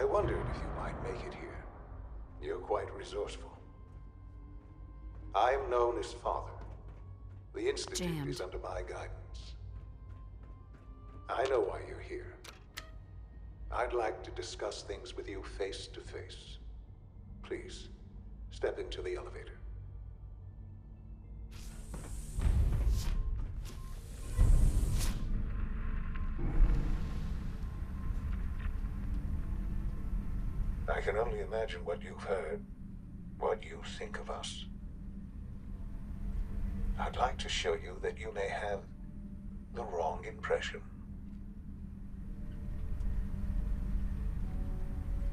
I wondered if you might make it here. You're quite resourceful. I'm known as Father. The Institute is under my guidance. I know why you're here. I'd like to discuss things with you face to face. Please, step into the elevator. I can only imagine what you've heard, what you think of us. I'd like to show you that you may have the wrong impression.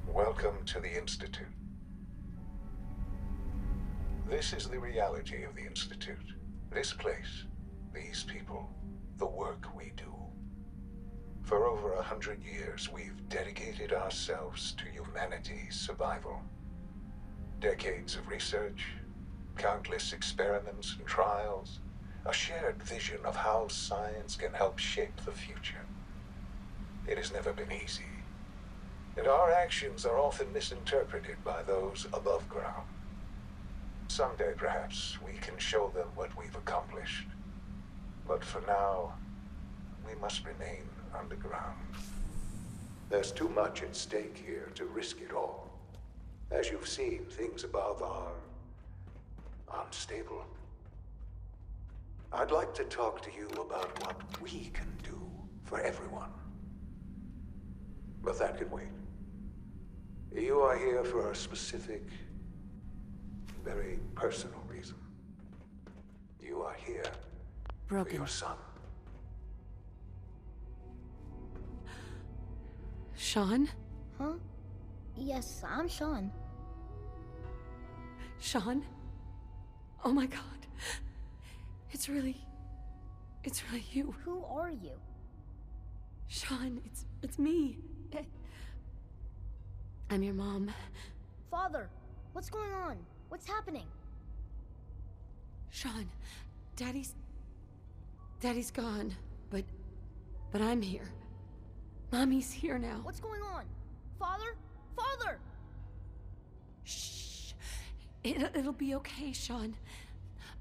Welcome to the Institute. This is the reality of the Institute. This place, these people, the work we do. For over 100 years, we've dedicated ourselves to humanity's survival. Decades of research, countless experiments and trials, a shared vision of how science can help shape the future. It has never been easy, and our actions are often misinterpreted by those above ground. Someday, perhaps, we can show them what we've accomplished. But for now, we must remain underground. There's too much at stake here to risk it all. As you've seen, things above are unstable. I'd like to talk to you about what we can do for everyone. But that can wait. You are here for a specific, very personal reason. You are here for your son. Sean? Huh? Yes, I'm Sean. Sean? Oh my God. It's really you. Who are you? Sean, it's me. I'm your mom. Father, what's going on? What's happening? Sean, Daddy's gone, but I'm here. Mommy's here now. What's going on? Father? Father! Shh. It'll be okay, Sean.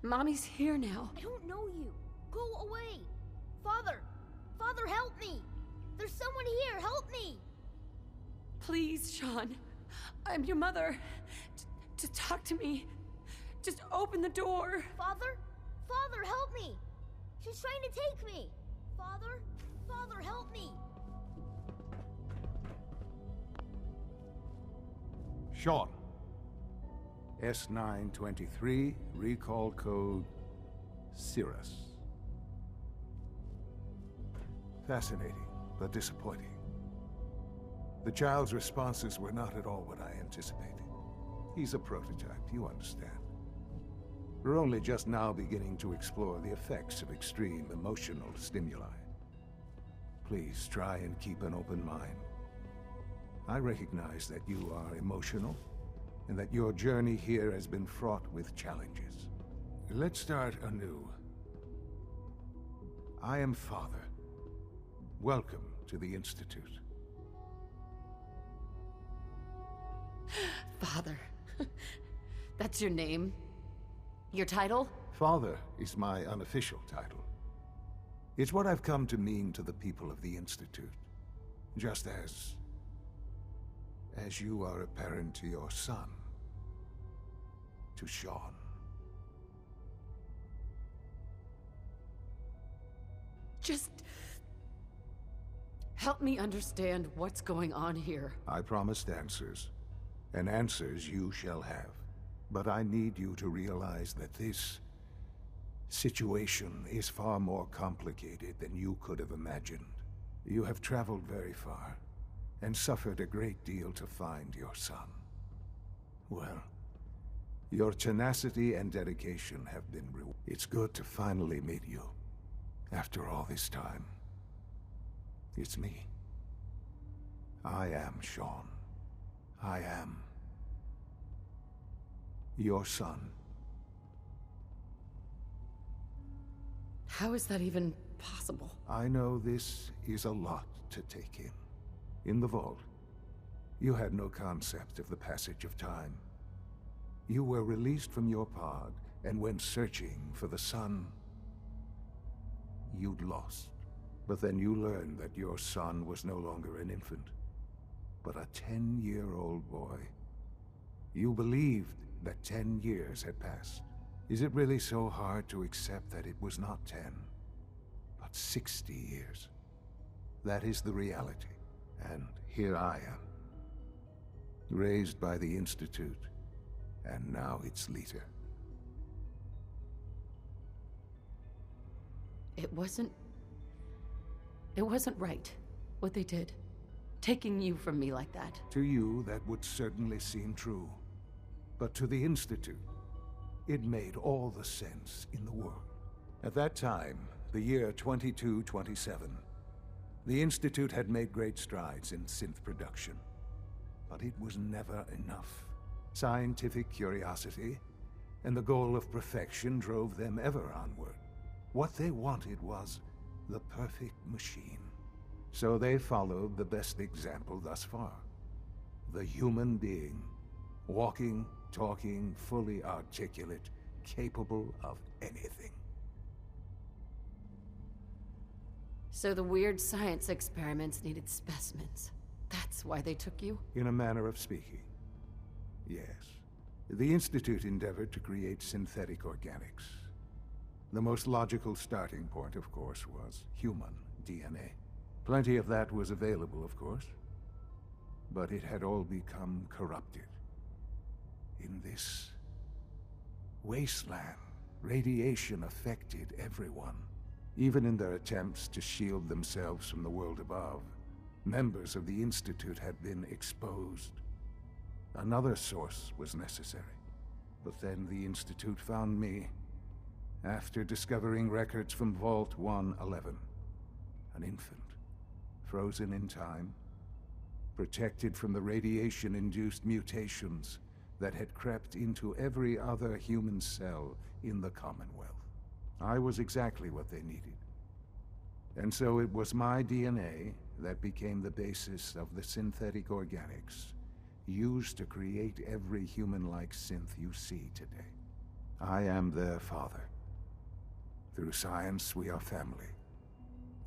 Mommy's here now. I don't know you. Go away. Father! Father, help me! There's someone here, help me! Please, Sean. I'm your mother. Just talk to me. Just open the door. Father? Father, help me! She's trying to take me! Father? Father, help me! Sean. S923, recall code Cirrus. Fascinating, but disappointing. The child's responses were not at all what I anticipated. He's a prototype, you understand. We're only just now beginning to explore the effects of extreme emotional stimuli. Please try and keep an open mind. I recognize that you are emotional, and that your journey here has been fraught with challenges. Let's start anew. I am Father. Welcome to the Institute. Father. That's your name? Your title? Father is my unofficial title. It's what I've come to mean to the people of the Institute. Just as you are a parent to your son. To Sean. Just help me understand what's going on here. I promised answers, and answers you shall have. But I need you to realize that this situation is far more complicated than you could have imagined. You have traveled very far, and suffered a great deal to find your son. Well, your tenacity and dedication have been rewarded. It's good to finally meet you, after all this time. It's me. I am Sean. I am your son. How is that even possible? I know this is a lot to take in. In the vault, You had no concept of the passage of time. You were released from your pod and went searching for the sun you'd lost. But then you learned that your son was no longer an infant, but a 10-year-old boy. You believed that 10 years had passed. Is it really so hard to accept that it was not 10, but 60 years? That is the reality, and here I am. Raised by the Institute, and now its leader. It wasn't right, what they did. Taking you from me like that. To you, that would certainly seem true. But to the Institute, it made all the sense in the world. At that time, the year 2227, the Institute had made great strides in synth production. But it was never enough. Scientific curiosity and the goal of perfection drove them ever onward. What they wanted was the perfect machine. So they followed the best example thus far. The human being. Walking, talking, fully articulate, capable of anything. So the weird science experiments needed specimens. That's why they took you? In a manner of speaking, yes. The Institute endeavored to create synthetic organics. The most logical starting point, of course, was human DNA. Plenty of that was available, of course. But it had all become corrupted. In this wasteland, radiation affected everyone. Even in their attempts to shield themselves from the world above, members of the Institute had been exposed. Another source was necessary. But then the Institute found me, after discovering records from Vault 111. An infant, frozen in time, protected from the radiation-induced mutations that had crept into every other human cell in the Commonwealth. I was exactly what they needed. And so it was my DNA that became the basis of the synthetic organics used to create every human-like synth you see today. I am their father. Through science, we are family.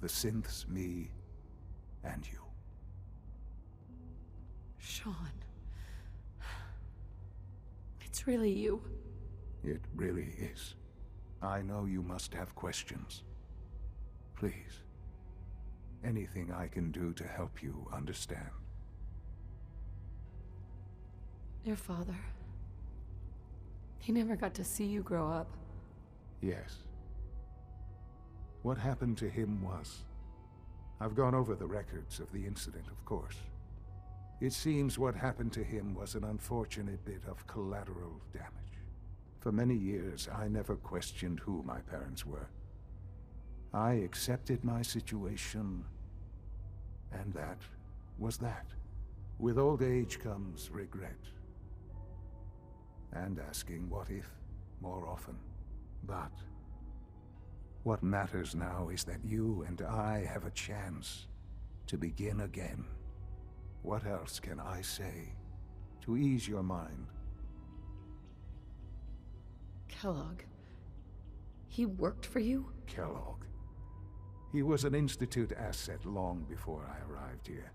The synths, me, and you. Sean. It's really you. It really is. I know you must have questions. Please. Anything I can do to help you understand. Your father. He never got to see you grow up. Yes. What happened to him was... I've gone over the records of the incident, of course. It seems what happened to him was an unfortunate bit of collateral damage. For many years, I never questioned who my parents were. I accepted my situation, and that was that. With old age comes regret. And asking what if more often. But what matters now is that you and I have a chance to begin again. What else can I say to ease your mind? Kellogg. He worked for you? Kellogg. He was an Institute asset long before I arrived here.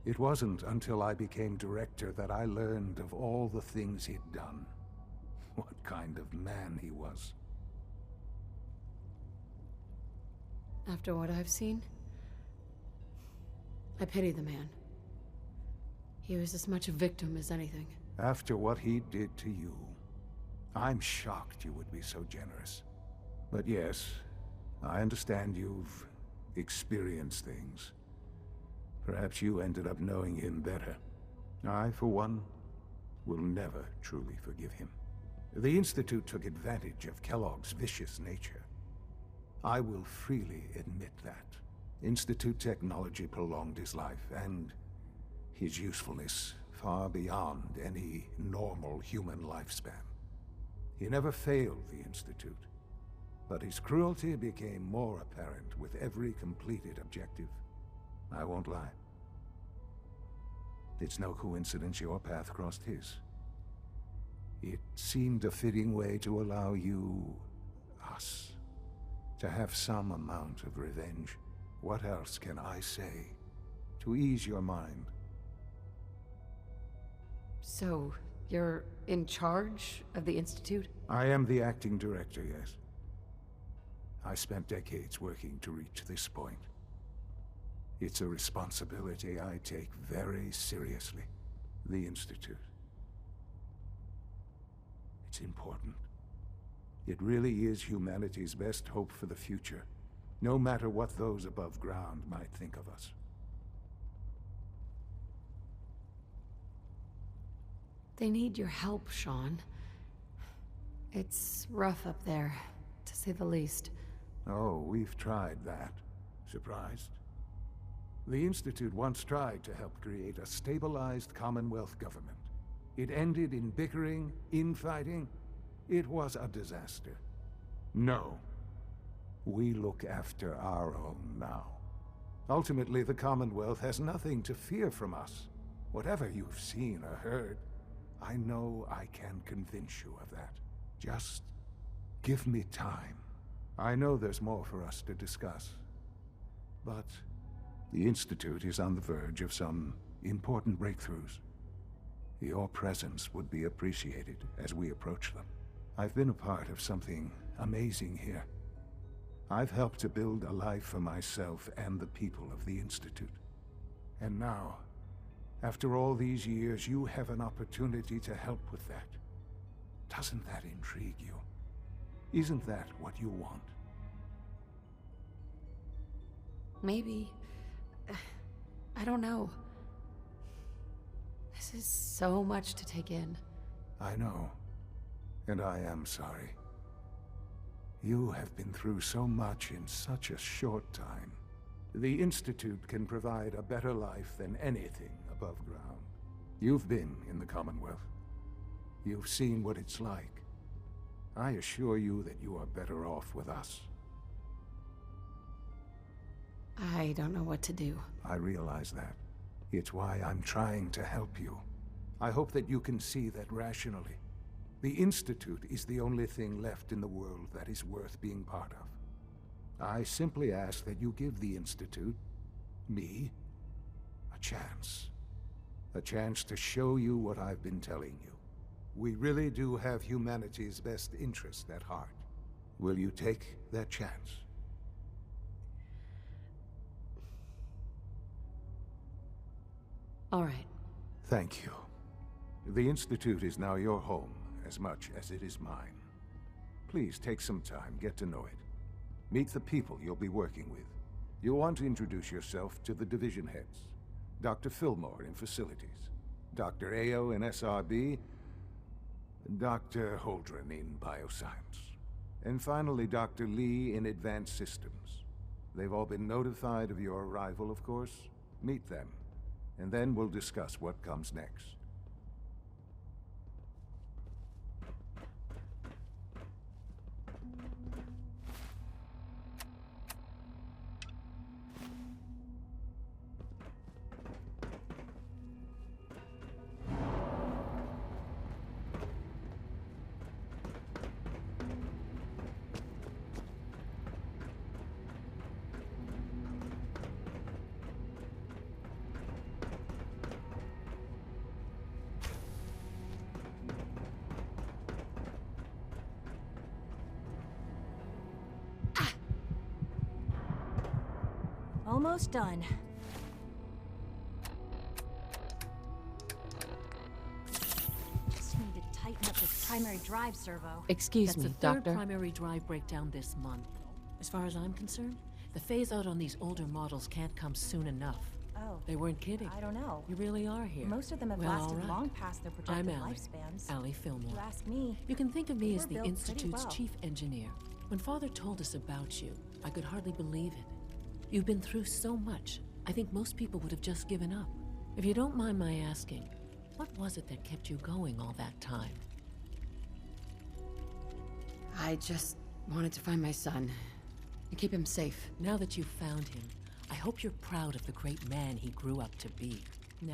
It wasn't until I became director that I learned of all the things he'd done. What kind of man he was. After what I've seen, I pity the man. He was as much a victim as anything. After what he did to you, I'm shocked you would be so generous. But yes, I understand you've experienced things. Perhaps you ended up knowing him better. I, for one, will never truly forgive him. The Institute took advantage of Kellogg's vicious nature. I will freely admit that. Institute technology prolonged his life, and his usefulness far beyond any normal human lifespan. He never failed the Institute, but his cruelty became more apparent with every completed objective. I won't lie. It's no coincidence your path crossed his. It seemed a fitting way to allow you, us, to have some amount of revenge. What else can I say to ease your mind? So, you're in charge of the Institute? I am the acting director, yes. I spent decades working to reach this point. It's a responsibility I take very seriously. The Institute. It's important. It really is humanity's best hope for the future, no matter what those above ground might think of us. They need your help, Sean. It's rough up there, to say the least. Oh, we've tried that. Surprised? The Institute once tried to help create a stabilized Commonwealth government. It ended in bickering, infighting. It was a disaster. No. We look after our own now. Ultimately, the Commonwealth has nothing to fear from us. Whatever you've seen or heard, I know I can convince you of that. Just give me time. I know there's more for us to discuss. But the Institute is on the verge of some important breakthroughs. Your presence would be appreciated as we approach them. I've been a part of something amazing here. I've helped to build a life for myself and the people of the Institute. And now, after all these years, you have an opportunity to help with that. Doesn't that intrigue you? Isn't that what you want? Maybe. I don't know. This is so much to take in. I know. And I am sorry. You have been through so much in such a short time. The Institute can provide a better life than anything above ground. You've been in the Commonwealth. You've seen what it's like. I assure you that you are better off with us. I don't know what to do. I realize that. It's why I'm trying to help you. I hope that you can see that rationally. The Institute is the only thing left in the world that is worth being part of. I simply ask that you give the Institute, me, a chance. A chance to show you what I've been telling you. We really do have humanity's best interest at heart. Will you take that chance? All right. Thank you. The Institute is now your home, as much as it is mine. Please take some time, get to know it. Meet the people you'll be working with. You'll want to introduce yourself to the division heads. Dr. Fillmore in Facilities, Dr. Ayo in SRB, Dr. Holdren in Bioscience, and finally Dr. Lee in Advanced Systems. They've all been notified of your arrival, of course. Meet them, and then we'll discuss what comes next. Almost done. Just need to tighten up this primary drive servo. Excuse That's me, the third Doctor. primary drive breakdown this month. As far as I'm concerned, the phase-out on these older models can't come soon enough. Oh, They weren't kidding. I don't know. You really are here. Most of them have Well, lasted all right. long past their I'm projected Allie. lifespans. Allie If Fillmore. you ask me, You can think of me They as were the built pretty Institute's well. chief engineer. When Father told us about you, I could hardly believe it. You've been through so much, I think most people would have just given up. If you don't mind my asking, what was it that kept you going all that time? I just wanted to find my son and keep him safe. Now that you've found him, I hope you're proud of the great man he grew up to be. Now,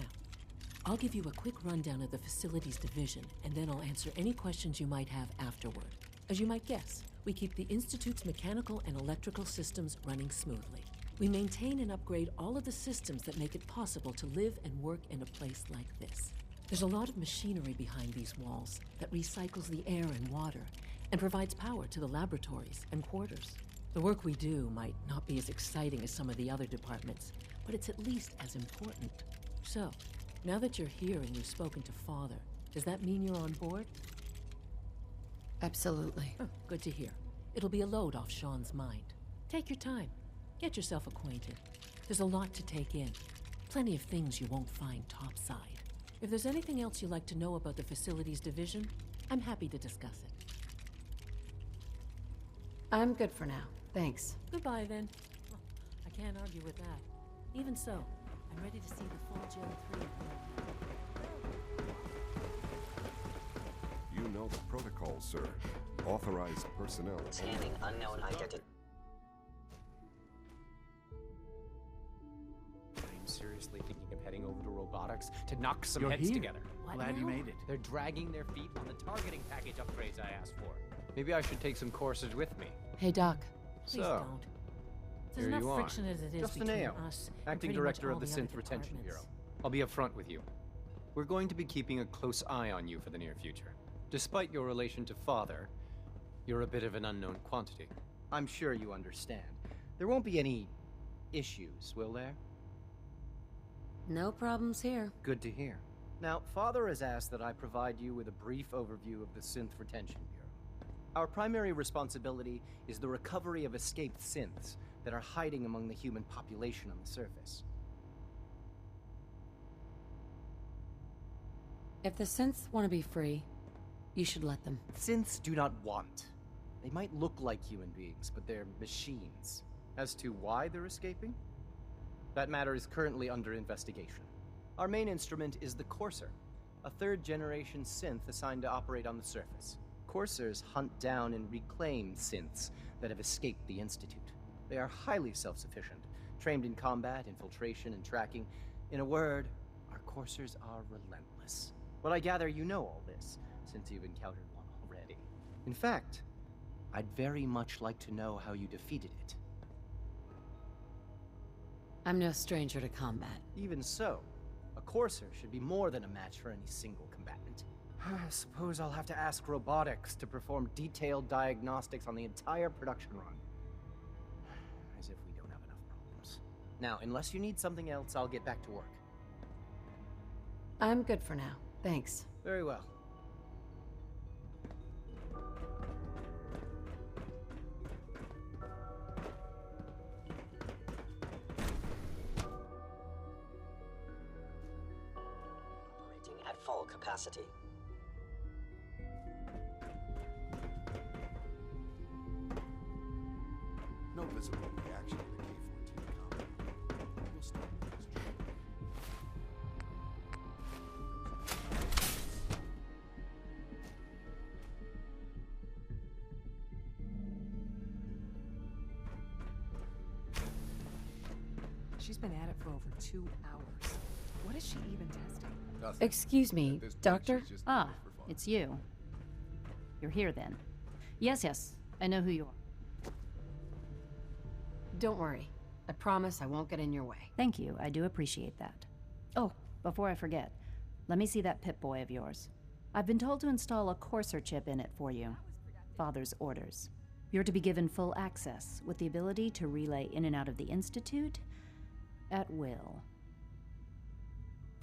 I'll give you a quick rundown of the facilities division, and then I'll answer any questions you might have afterward. As you might guess, we keep the Institute's mechanical and electrical systems running smoothly. We maintain and upgrade all of the systems that make it possible to live and work in a place like this. There's a lot of machinery behind these walls that recycles the air and water and provides power to the laboratories and quarters. The work we do might not be as exciting as some of the other departments, but it's at least as important. So, now that you're here and you've spoken to Father, does that mean you're on board? Absolutely. Oh, good to hear. It'll be a load off Sean's mind. Take your time. Get yourself acquainted. There's a lot to take in. Plenty of things you won't find topside. If there's anything else you'd like to know about the facilities division, I'm happy to discuss it. I'm good for now. Thanks. Goodbye, then. Well, I can't argue with that. Even so, I'm ready to see the full Gen 3. You know the protocol, sir. Authorized personnel. Scanning unknown identity. I'm seriously thinking of heading over to robotics to knock some You're heads here. together. Glad you made it. They're dragging their feet on the targeting package upgrades I asked for. Maybe I should take some courses with me. Hey, Doc. Please So, don't. There's here enough you are. friction as it is Justin between Ayo, us and acting pretty much director of all the other Synth Retention Bureau. departments. I'll be upfront with you. We're going to be keeping a close eye on you for the near future. Despite your relation to Father, you're a bit of an unknown quantity. I'm sure you understand. There won't be any issues, will there? No problems here. Good to hear. Now, Father has asked that I provide you with a brief overview of the Synth Retention Bureau. Our primary responsibility is the recovery of escaped synths that are hiding among the human population on the surface. If the synths want to be free, you should let them. Synths do not want. They might look like human beings, but they're machines. As to why they're escaping? That matter is currently under investigation. Our main instrument is the Courser, a third-generation synth assigned to operate on the surface. Coursers hunt down and reclaim synths that have escaped the Institute. They are highly self-sufficient, trained in combat, infiltration, and tracking. In a word, our Coursers are relentless. But I gather you know all this, since you've encountered one already. In fact, I'd very much like to know how you defeated it. I'm no stranger to combat. Even so, a Courser should be more than a match for any single combatant. I suppose I'll have to ask robotics to perform detailed diagnostics on the entire production run. As if we don't have enough problems. Now, unless you need something else, I'll get back to work. I'm good for now. Thanks. Very well. Operating at full capacity. No visible reaction to the K-14 combat. We'll start with this job. She's been at it for over 2 hours. What is she even testing? Nothing. Excuse me, At this point, Doctor? she's just Ah, doing it for fun. it's you. You're here then. Yes, I know who you are. Don't worry. I promise I won't get in your way. Thank you, I do appreciate that. Oh, before I forget, let me see that Pip-Boy of yours. I've been told to install a Courser chip in it for you. Father's orders. You're to be given full access, with the ability to relay in and out of the Institute at will.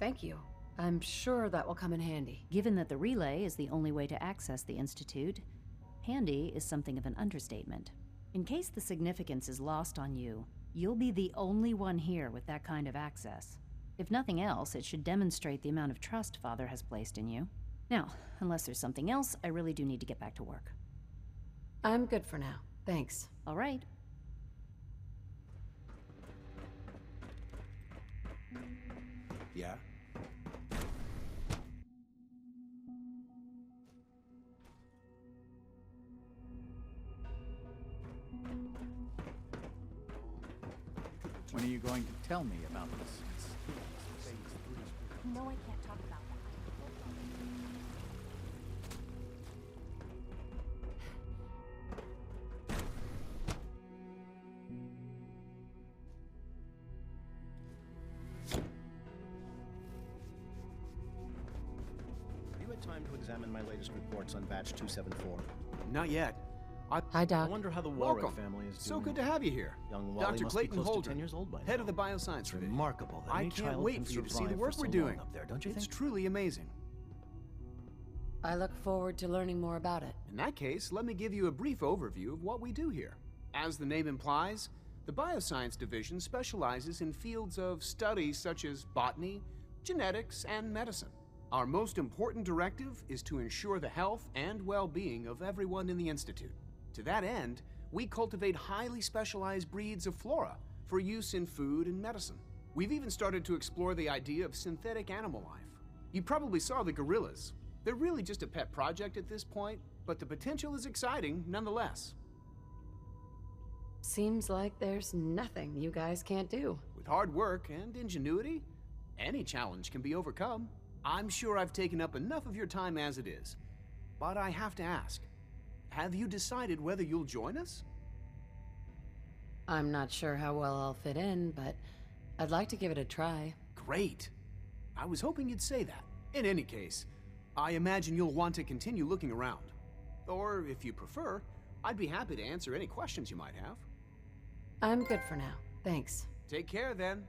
Thank you. I'm sure that will come in handy. Given that the relay is the only way to access the Institute, handy is something of an understatement. In case the significance is lost on you, you'll be the only one here with that kind of access. If nothing else, it should demonstrate the amount of trust Father has placed in you. Now, unless there's something else, I really do need to get back to work. I'm good for now. Thanks. All right. Yeah? When are you going to tell me about this? No, I can't talk time to examine my latest reports on batch 274? Not yet. Hi, I Doc. wonder how the Warwick Welcome. family is So doing. good to have you here. Young Wally Dr. must Clayton be close Holden, to 10 years old by now. head of the bioscience It's division. remarkable that I any can't child wait can for you to see the survive work for we're so doing. long up there, don't you It's think? truly amazing. I look forward to learning more about it. In that case, let me give you a brief overview of what we do here. As the name implies, the Bioscience Division specializes in fields of study such as botany, genetics, and medicine. Our most important directive is to ensure the health and well-being of everyone in the Institute. To that end, we cultivate highly specialized breeds of flora for use in food and medicine. We've even started to explore the idea of synthetic animal life. You probably saw the gorillas. They're really just a pet project at this point, but the potential is exciting nonetheless. Seems like there's nothing you guys can't do. With hard work and ingenuity, any challenge can be overcome. I'm sure I've taken up enough of your time as it is, but I have to ask, have you decided whether you'll join us? I'm not sure how well I'll fit in, but I'd like to give it a try. Great. I was hoping you'd say that. In any case, I imagine you'll want to continue looking around. Or, if you prefer, I'd be happy to answer any questions you might have. I'm good for now. Thanks. Take care, then.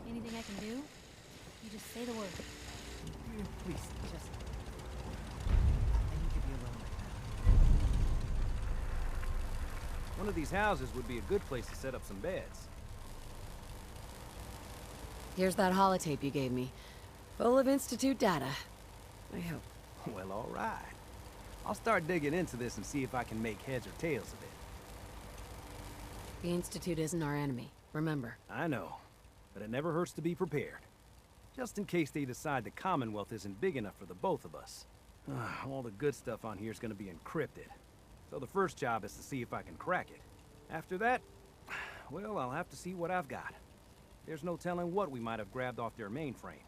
Anything I can do? You just say the word. Please, just... I need to be alone right now. One of these houses would be a good place to set up some beds. Here's that holotape you gave me. Full of Institute data. I hope. Well, all right. I'll start digging into this and see if I can make heads or tails of it. The Institute isn't our enemy, remember. I know, but it never hurts to be prepared. Just in case they decide the Commonwealth isn't big enough for the both of us. All the good stuff on here is going to be encrypted. So the first job is to see if I can crack it. After that, well, I'll have to see what I've got. There's no telling what we might have grabbed off their mainframe.